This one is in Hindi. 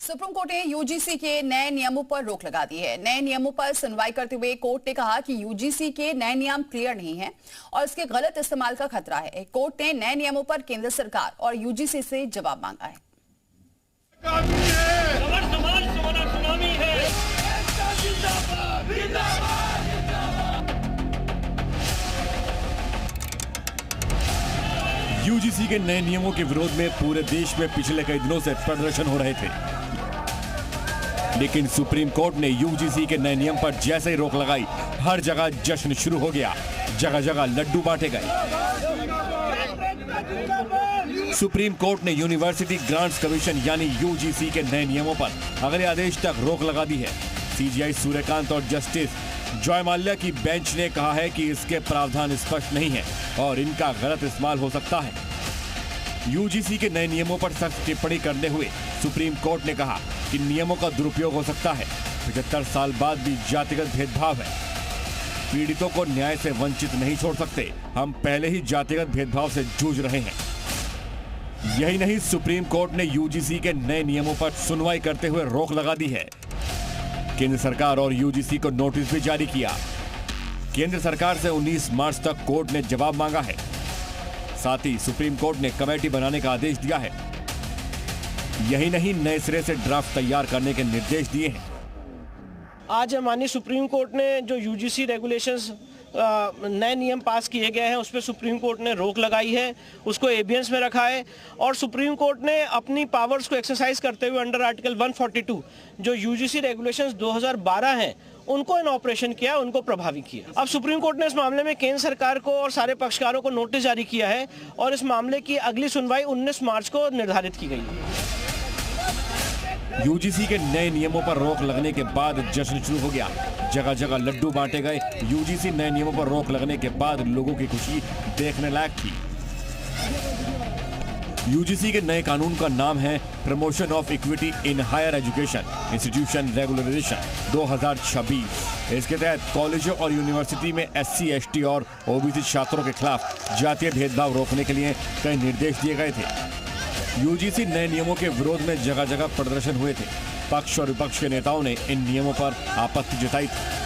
सुप्रीम कोर्ट ने यूजीसी के नए नियमों पर रोक लगा दी है। नए नियमों पर सुनवाई करते हुए कोर्ट ने कहा कि यूजीसी के नए नियम क्लियर नहीं हैं और इसके गलत इस्तेमाल का खतरा है। कोर्ट ने नए नियमों पर केंद्र सरकार और यूजीसी से जवाब मांगा है। यूजीसी के नए नियमों के विरोध में पूरे देश में पिछले कई दिनों से प्रदर्शन हो रहे थे, लेकिन सुप्रीम कोर्ट ने यूजीसी के नए नियम पर जैसे ही रोक लगाई, हर जगह जश्न शुरू हो गया। जगह जगह लड्डू बांटे गए। सुप्रीम कोर्ट ने यूनिवर्सिटी ग्रांट्स कमीशन यानी यूजीसी के नए नियमों पर अगले आदेश तक रोक लगा दी है। सीजीआई सूर्यकांत और जस्टिस जॉय माल्या की बेंच ने कहा है कि इसके प्रावधान स्पष्ट नहीं है और इनका गलत इस्तेमाल हो सकता है। यूजीसी के नए नियमों पर सख्त टिप्पणी करते हुए सुप्रीम कोर्ट ने कहा कि नियमों का दुरुपयोग हो सकता है। 75 साल बाद भी जातिगत भेदभाव है। पीड़ितों को न्याय से वंचित नहीं छोड़ सकते। हम पहले ही जातिगत भेदभाव से जूझ रहे हैं। यही नहीं, सुप्रीम कोर्ट ने यूजीसी के नए नियमों पर सुनवाई करते हुए रोक लगा दी है। केंद्र सरकार और यूजीसी को नोटिस भी जारी किया। केंद्र सरकार से 19 मार्च तक कोर्ट ने जवाब मांगा है। साथ ही सुप्रीम कोर्ट ने कमेटी बनाने का आदेश दिया है। यही नहीं, नए सिरे से ड्राफ्ट तैयार करने के निर्देश दिए हैं। आज माननीय सुप्रीम कोर्ट ने जो यूजीसी रेगुलेशंस नए नियम पास किए गए हैं उस पर सुप्रीम कोर्ट ने रोक लगाई है, उसको एबियंस में रखा है और सुप्रीम कोर्ट ने अपनी पावर्स को एक्सरसाइज करते हुए अंडर आर्टिकल 142 जो यूजीसी रेगुलेशंस 2012 हैं उनको इन ऑपरेशन किया, उनको प्रभावी किया। अब सुप्रीम कोर्ट ने इस मामले में केंद्र सरकार को और सारे पक्षकारों को नोटिस जारी किया है और इस मामले की अगली सुनवाई 19 मार्च को निर्धारित की गई है। यूजीसी के नए नियमों पर रोक लगने के बाद जश्न शुरू हो गया। जगह जगह लड्डू बांटे गए। यूजीसी नए नियमों पर रोक लगने के बाद लोगों की खुशी देखने लायक थी। यूजीसी के नए कानून का नाम है promotion of equity in higher education institution regularization 2026। इसके तहत कॉलेजों और यूनिवर्सिटी में SC, ST और OBC छात्रों के खिलाफ जातीय भेदभाव रोकने के लिए कई निर्देश दिए गए थे। यूजीसी नए नियमों के विरोध में जगह जगह प्रदर्शन हुए थे। पक्ष और विपक्ष के नेताओं ने इन नियमों पर आपत्ति जताई थी।